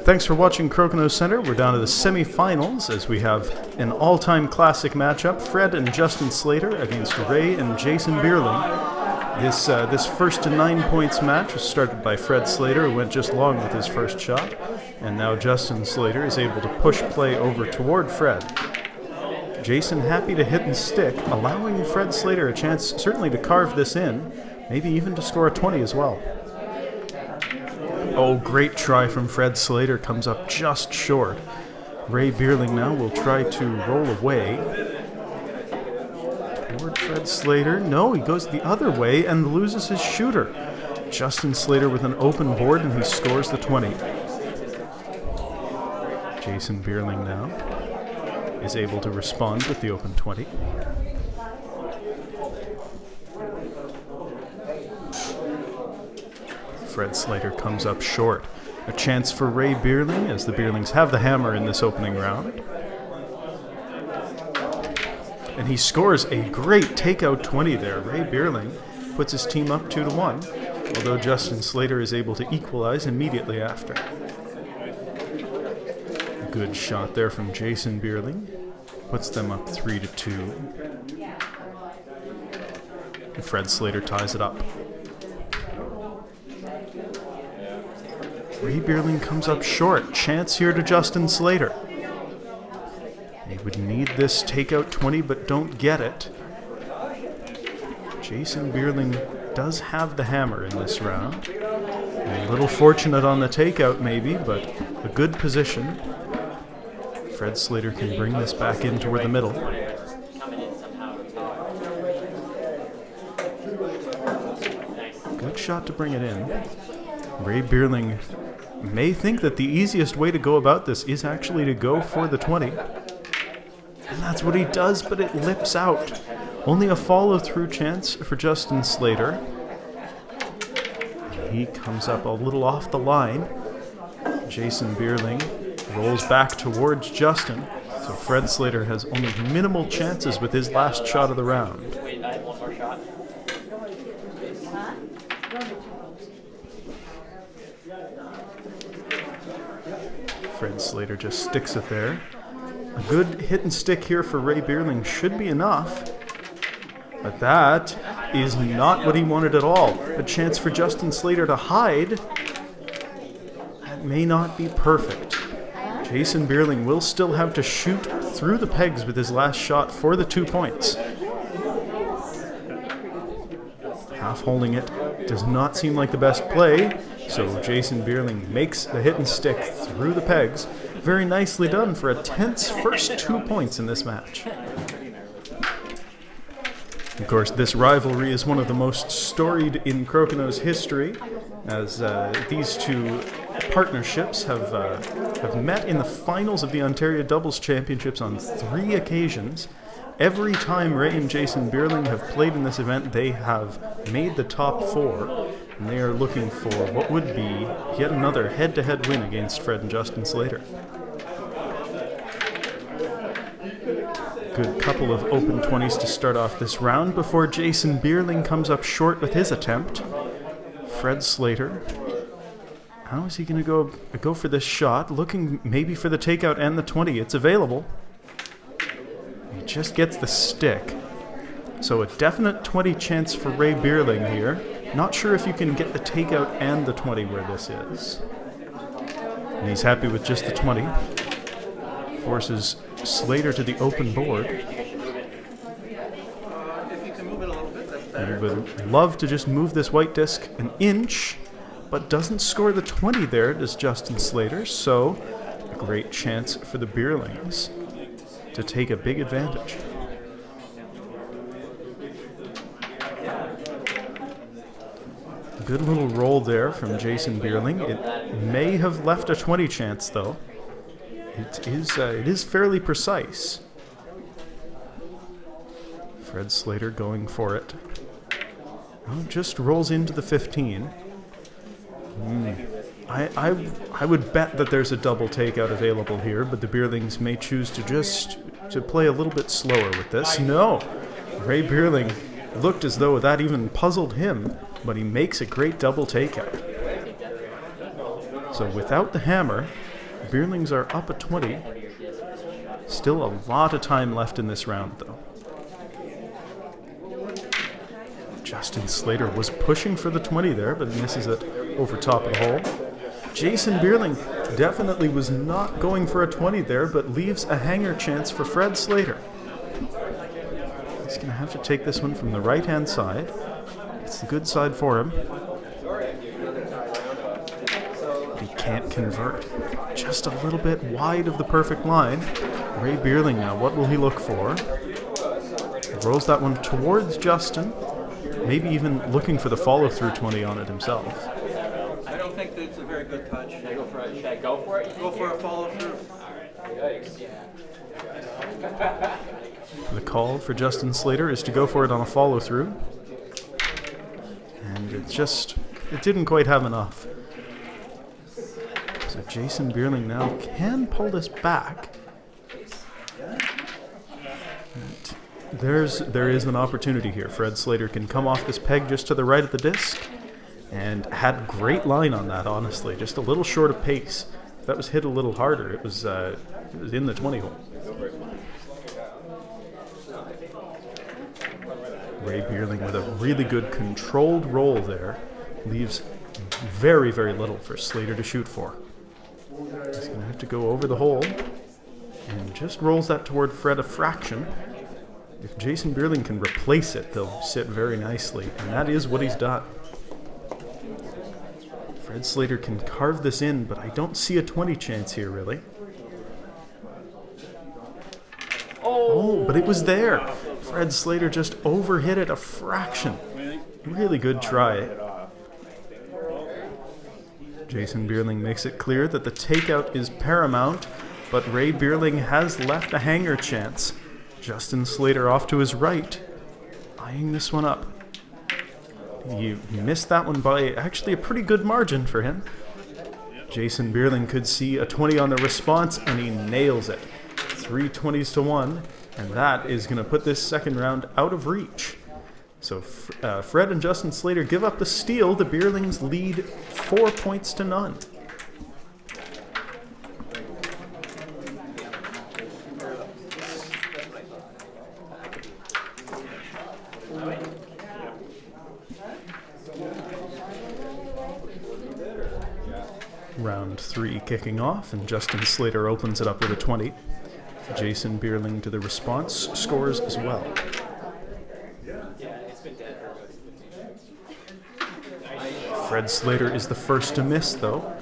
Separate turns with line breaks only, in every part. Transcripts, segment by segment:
Thanks for watching Crokinole Center. We're down to the semifinals as we have an all-time classic matchup, Fred and Justin Slater against Ray and Jason Beierling. This first to 9 points match was started by Fred Slater, who went just long with his first shot, and now Justin Slater is able to push play over toward Fred. Jason happy to hit and stick, allowing Fred Slater a chance certainly to carve this in, maybe even to score a 20 as well. Oh, great try from Fred Slater, comes up just short. Ray Beierling now will try to roll away. Toward Fred Slater. No, he goes the other way and loses his shooter. Justin Slater with an open board, and he scores the 20. Jason Beierling now is able to respond with the open 20. Fred Slater comes up short. A chance for Ray Beierling, as the Beierlings have the hammer in this opening round. And he scores a great takeout 20 there. Ray Beierling puts his team up 2-1, although Justin Slater is able to equalize immediately after. A good shot there from Jason Beierling. Puts them up 3-2. And Fred Slater ties it up. Ray Beierling comes up short. Chance here to Justin Slater. They would need this takeout 20, but don't get it. Jason Beierling does have the hammer in this round. A little fortunate on the takeout maybe, but a good position. Fred Slater can bring this back in toward the middle. Good shot to bring it in. Ray Beierling may think that the easiest way to go about this is actually to go for the 20. And that's what he does, but it lips out. Only a follow-through chance for Justin Slater. He comes up a little off the line. Jason Beierling rolls back towards Justin. So Fred Slater has only minimal chances with his last shot of the round.
Wait, I have one more shot.
Fred Slater just sticks it there. A good hit and stick here for Ray Beierling should be enough. But that is not what he wanted at all. A chance for Justin Slater to hide. That may not be perfect. Jason Beierling will still have to shoot through the pegs with his last shot for the 2 points. Half holding it does not seem like the best play. So Jason Beierling makes the hit and stick through the pegs. Very nicely done for a tense first 2 points in this match. Of course, this rivalry is one of the most storied in Crokinole's history, as these two partnerships have met in the finals of the Ontario Doubles Championships on 3 occasions. Every time Ray and Jason Beierling have played in this event, they have made the top 4. And they are looking for what would be yet another head-to-head win against Fred and Justin Slater. Good couple of open 20s to start off this round before Jason Beierling comes up short with his attempt. Fred Slater, how is he going to go for this shot? Looking maybe for the takeout and the 20. It's available. He just gets the stick. So a definite 20 chance for Ray Beierling here. Not sure if you can get the takeout and the 20 where this is. And he's happy with just the 20. Forces Slater to the open board. He would love to just move this white disc an inch, but doesn't score the 20 there, does Justin Slater. So a great chance for the Beierlings to take a big advantage. Good little roll there from Jason Beierling. It may have left a 20 chance, though. It is fairly precise. Fred Slater going for it. Oh, just rolls into the 15. I would bet that there's a double takeout available here, but the Beierlings may choose to play a little bit slower with this. No! Ray Beierling looked as though that even puzzled him, but he makes a great double takeout. So without the hammer, Beierlings are up a 20. Still a lot of time left in this round, though. Justin Slater was pushing for the 20 there, but misses it over top of the hole. Jason Beierling definitely was not going for a 20 there, but leaves a hanger chance for Fred Slater. He's going to have to take this one from the right-hand side. It's the good side for him. But he can't convert. Just a little bit wide of the perfect line. Ray Beierling now, what will he look for? He rolls that one towards Justin. Maybe even looking for the follow-through 20 on it himself.
I don't think that's a very good touch.
Should I go for it? Should I go for it?
Go for a follow-through.
The call for Justin Slater is to go for it on a follow-through. And it didn't quite have enough. So Jason Beierling now can pull this back. There is an opportunity here. Fred Slater can come off this peg just to the right of the disc, and had great line on that, honestly. Just a little short of pace. If that was hit a little harder, it was in the 20 hole. Ray Beierling with a really good controlled roll there. Leaves very, very little for Slater to shoot for. He's going to have to go over the hole, and just rolls that toward Fred a fraction. If Jason Beierling can replace it, they'll sit very nicely, and that is what he's done. Fred Slater can carve this in, but I don't see a 20 chance here, really. Oh, but it was there. Fred Slater just overhit it a fraction. Really good try. Jason Beierling makes it clear that the takeout is paramount, but Ray Beierling has left a hanger chance. Justin Slater off to his right, eyeing this one up. He missed that one by actually a pretty good margin for him. Jason Beierling could see a 20 on the response, and he nails it. 3 20s to 1, and that is going to put this second round out of reach. So Fred and Justin Slater give up the steal. The Beierlings lead 4 points to none. Round 3 kicking off, and Justin Slater opens it up with a 20. Jason Beierling to the response scores as well. Fred Slater is the first to miss, though,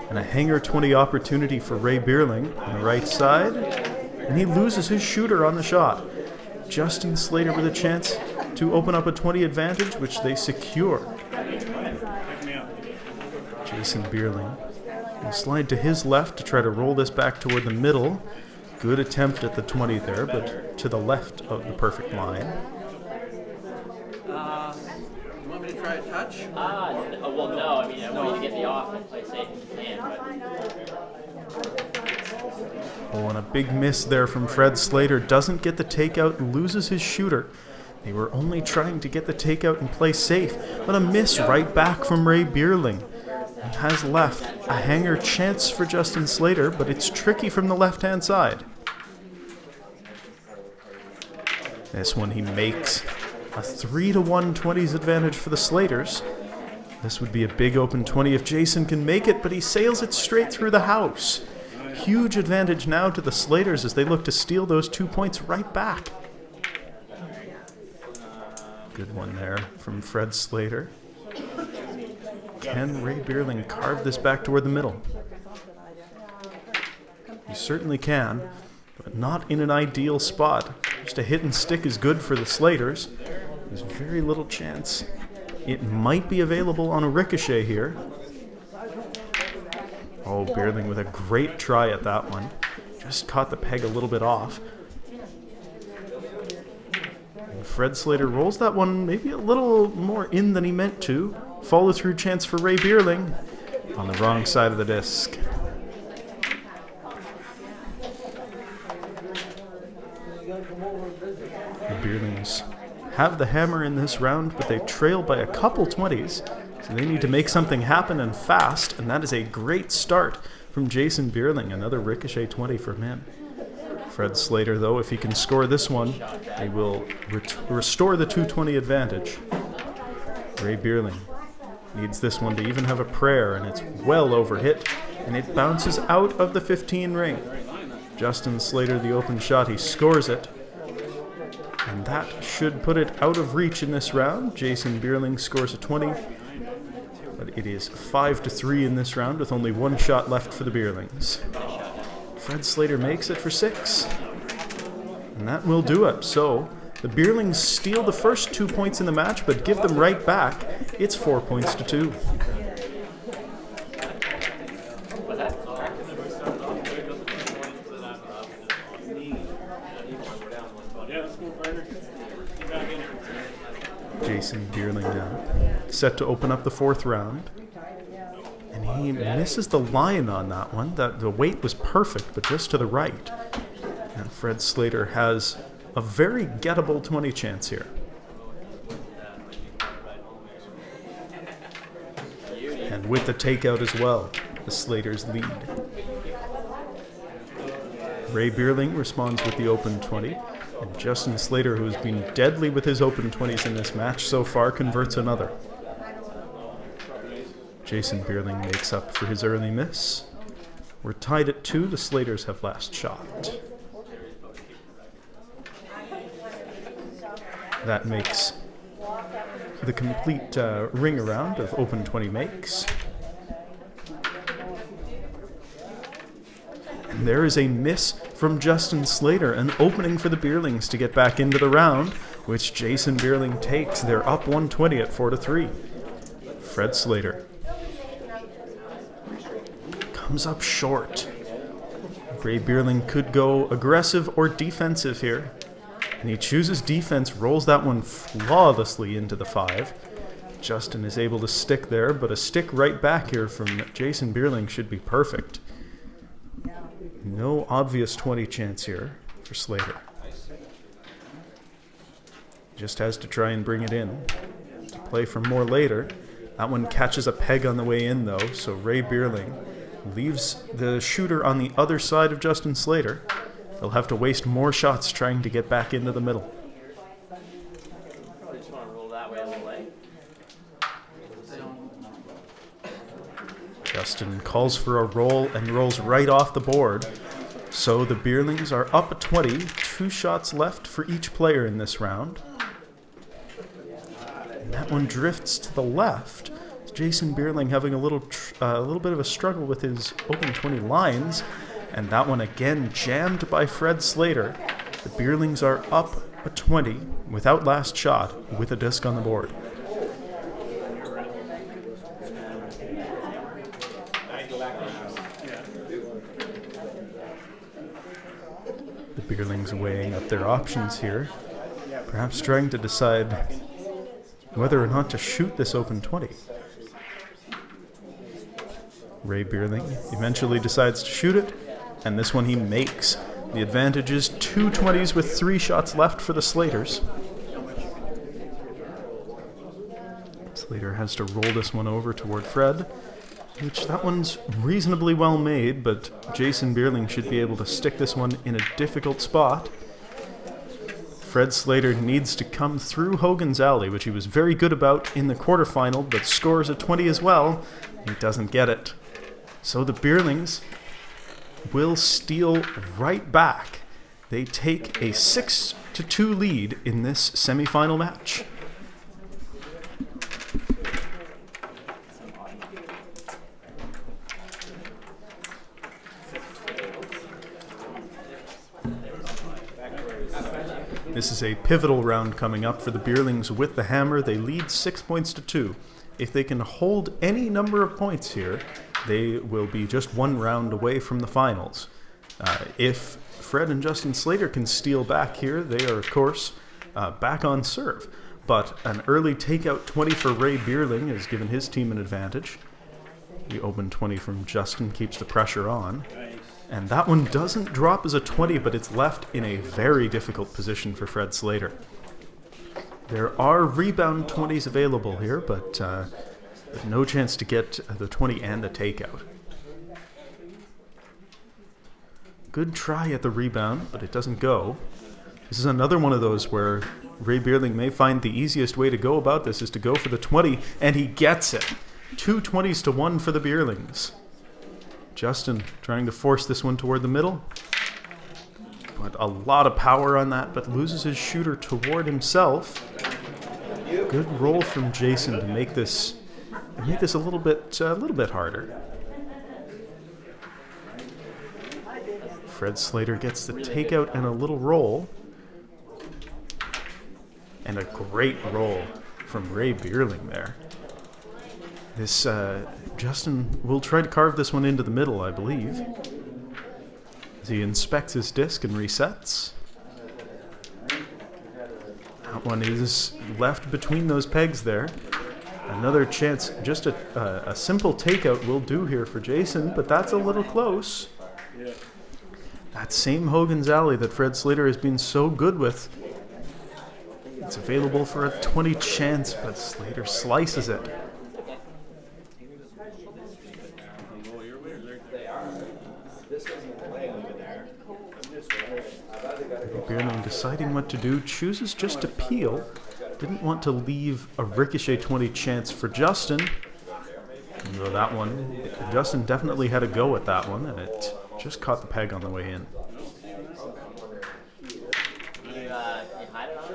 and a hanger 20 opportunity for Ray Beierling on the right side, and he loses his shooter on the shot. Justin Slater with a chance to open up a 20 advantage, which they secure. Jason Beierling will slide to his left to try to roll this back toward the middle. Good attempt at the 20 there, but to the left of the perfect line.
You want me to try a touch?
Well, no. I mean, I want you to get the off and play safe if you can.
Oh, and a big miss there from Fred Slater. Doesn't get the takeout, loses his shooter. They were only trying to get the takeout and play safe, but a miss right back from Ray Beierling. He has left a hanger chance for Justin Slater, but it's tricky from the left-hand side. This one he makes. A 3-1 20s advantage for the Slaters. This would be a big open 20 if Jason can make it, but he sails it straight through the house. Huge advantage now to the Slaters as they look to steal those 2 points right back. Good one there from Fred Slater. Can Ray Beierling carve this back toward the middle? He certainly can, but not in an ideal spot. Just a hit and stick is good for the Slaters. There's very little chance. It might be available on a ricochet here. Oh, Beierling with a great try at that one. Just caught the peg a little bit off. And Fred Slater rolls that one maybe a little more in than he meant to. Follow through chance for Ray Beierling on the wrong side of the disc. The Beierlings have the hammer in this round, but they trail by a couple 20s, so they need to make something happen and fast, and that is a great start from Jason Beierling. Another ricochet 20 from him. Fred Slater, though, if he can score this one, he will restore the 220 advantage. Ray Beierling needs this one to even have a prayer, and it's well overhit, and it bounces out of the 15 ring. Justin Slater, the open shot, he scores it, and that should put it out of reach in this round. Jason Beierling scores a 20, but it is 5-3 in this round with only one shot left for the Beierlings. Fred Slater makes it for 6, and that will do it. So the Beierlings steal the first 2 points in the match, but give them right back. It's 4-2. Jason Beierling now set to open up the 4th round. And he misses the line on that one. The weight was perfect, but just to the right. And Fred Slater has a very gettable 20 chance here. And with the takeout as well, the Slaters lead. Ray Beierling responds with the open 20. And Justin Slater, who has been deadly with his open 20s in this match so far, converts another. Jason Beierling makes up for his early miss. We're tied at 2. The Slaters have last shot. That makes the complete ring around of open 20 makes. And there is a miss from Justin Slater, an opening for the Beierlings to get back into the round, which Jason Beierling takes. They're up 120 at 4-3. Fred Slater comes up short. Ray Beierling could go aggressive or defensive here, and he chooses defense, rolls that one flawlessly into the 5. Justin is able to stick there, but a stick right back here from Jason Beierling should be perfect. No obvious 20 chance here for Slater. Just has to try and bring it in to play for more later. That one catches a peg on the way in, though, so Ray Beierling leaves the shooter on the other side of Justin Slater. They'll have to waste more shots trying to get back into the middle.
Just want to roll that way a little way.
Justin calls for a roll and rolls right off the board. So the Beierlings are up at 20. 2 shots left for each player in this round. And that one drifts to the left. Jason Beierling having a little bit of a struggle with his open 20 lines. And that one again jammed by Fred Slater. The Beierlings are up a 20 without last shot with a disc on the board. The Beierlings weighing up their options here, perhaps trying to decide whether or not to shoot this open 20. Ray Beierling eventually decides to shoot it, and this one he makes. The advantage is 2 20s with 3 shots left for the Slaters. Slater has to roll this one over toward Fred, which that one's reasonably well made, but Jason Beierling should be able to stick this one in a difficult spot. Fred Slater needs to come through Hogan's alley, which he was very good about in the quarterfinal, but scores a 20 as well. He doesn't get it. So the Beierlings will steal right back. They take a 6-2 lead in this semifinal match. This is a pivotal round coming up for the Beierlings with the hammer. They lead 6-2. If they can hold any number of points here, they will be just 1 round away from the finals. If Fred and Justin Slater can steal back here, they are, of course, back on serve. But an early takeout 20 for Ray Beierling has given his team an advantage. The open 20 from Justin keeps the pressure on. And that one doesn't drop as a 20, but it's left in a very difficult position for Fred Slater. There are rebound 20s available here, but no chance to get the 20 and the takeout. good try at the rebound, but it doesn't go. This is another one of those where Ray Beierling may find the easiest way to go about this is to go for the 20, and he gets it. 2 20s to 1 for the Beierlings. Justin trying to force this one toward the middle. But a lot of power on that, but loses his shooter toward himself. Good roll from Jason to make this a little bit harder. Fred Slater gets the takeout and a little roll. And a great roll from Ray Beierling there. This Justin will try to carve this one into the middle, I believe. As he inspects his disc and resets. That one is left between those pegs there. Another chance, just a simple takeout will do here for Jason, but that's a little close. That same Hogan's Alley that Fred Slater has been so good with. It's available for a 20 chance, but Slater slices it. Beierling deciding what to do, chooses just to peel. Didn't want to leave a ricochet 20 chance for Justin. Though that one, Justin definitely had a go at that one, and it just caught the peg on the way in.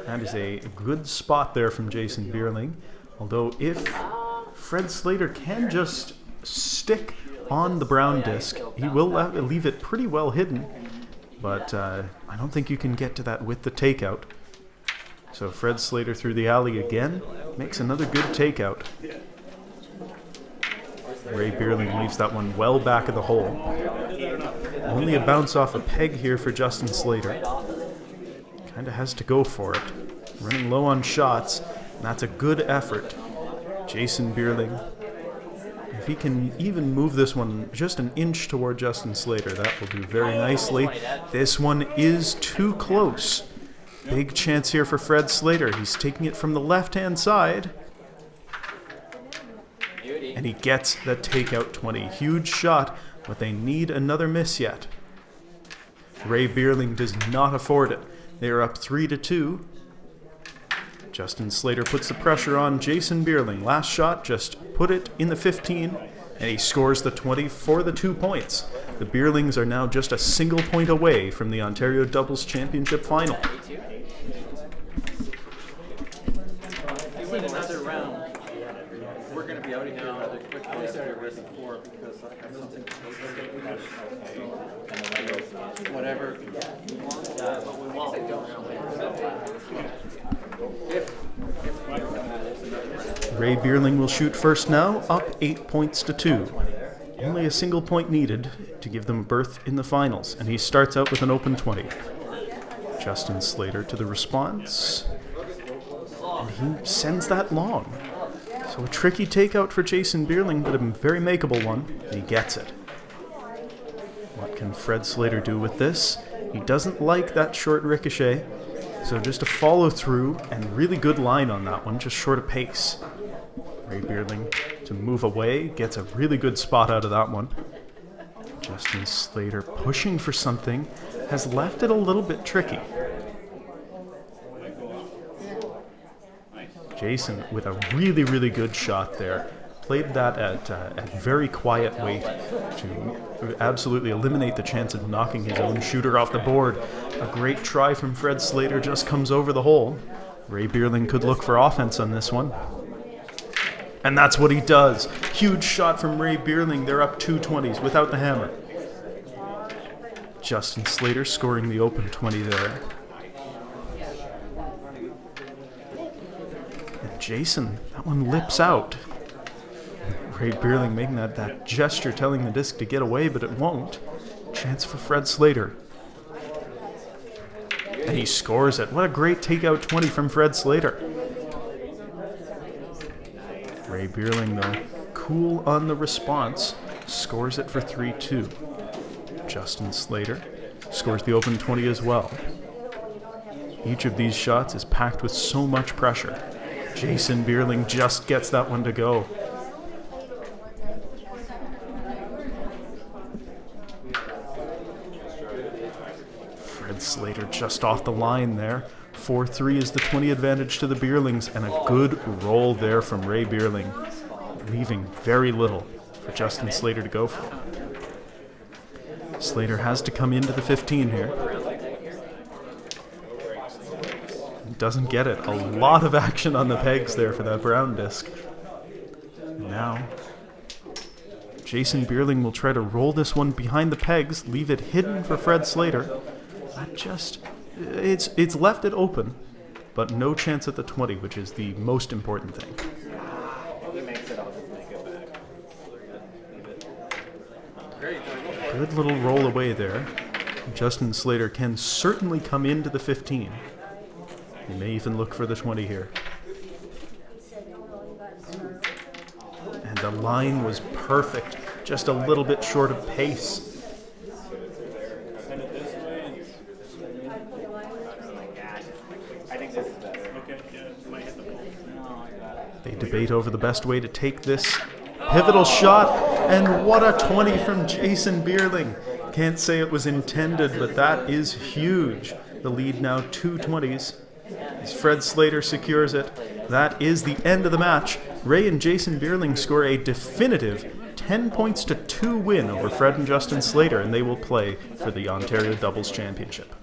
That is a good spot there from Jason Beierling. Although if Fred Slater can just stick on the brown disc, he will leave it pretty well hidden. But I don't think you can get to that with the takeout. So Fred Slater through the alley again, makes another good takeout. Ray Beierling leaves that one well back of the hole. Only a bounce off a peg here for Justin Slater. Kind of has to go for it. Running low on shots, and that's a good effort. Jason Beierling, if he can even move this one just an inch toward Justin Slater, that will do very nicely. This one is too close. Big chance here for Fred Slater. He's taking it from the left-hand side. And he gets the takeout 20. Huge shot, but they need another miss yet. Ray Beierling does not afford it. They are up 3-2. Justin Slater puts the pressure on Jason Beierling. Last shot, just put it in the 15, and he scores the 20 for the 2 points. The Beierlings are now just a single point away from the Ontario Doubles Championship final.
If you win another round, we're going to be out of here rather quickly after race 4 because I have something to take. So, whatever.
But we won't.
Ray Beierling will shoot first now, up 8 points to 2. Only a single point needed to give them a berth in the finals, and he starts out with an open 20. Justin Slater to the response, and he sends that long. So a tricky takeout for Jason Beierling, but a very makeable one, and he gets it. What can Fred Slater do with this? He doesn't like that short ricochet, so just a follow through and really good line on that one, just short of pace. Ray Beierling to move away, gets a really good spot out of that one. Justin Slater pushing for something, has left it a little bit tricky. Jason with a really, really good shot there. Played that at very quiet weight to absolutely eliminate the chance of knocking his own shooter off the board. A great try from Fred Slater just comes over the hole. Ray Beierling could look for offense on this one. And that's what he does. Huge shot from Ray Beierling. They're up 2 20s without the hammer. Justin Slater scoring the open 20 there. And Jason, that one lips out. Ray Beierling making that gesture telling the disc to get away, but it won't. Chance for Fred Slater. And he scores it. What a great takeout 20 from Fred Slater. Ray Beierling, though, cool on the response, scores it for 3-2. Justin Slater scores the open 20 as well. Each of these shots is packed with so much pressure. Jason Beierling just gets that one to go. Slater just off the line there. 4-3 is the 20 advantage to the Beierlings, and a good roll there from Ray Beierling, leaving very little for Justin Slater to go for. Slater has to come into the 15 here. Doesn't get it. A lot of action on the pegs there for that brown disc. Now, Jason Beierling will try to roll this one behind the pegs, leave it hidden for Fred Slater. That just, it's left it open, but no chance at the 20, which is the most important thing. Good little roll away there. Justin Slater can certainly come into the 15. He may even look for the 20 here. And the line was perfect, just a little bit short of pace. They debate over the best way to take this pivotal shot, and what a 20 from Jason Beierling. Can't say it was intended, but that is huge. The lead now 2 20s. As Fred Slater secures it, that is the end of the match. Ray and Jason Beierling score a definitive 10-2 win over Fred and Justin Slater, and they will play for the Ontario Doubles Championship.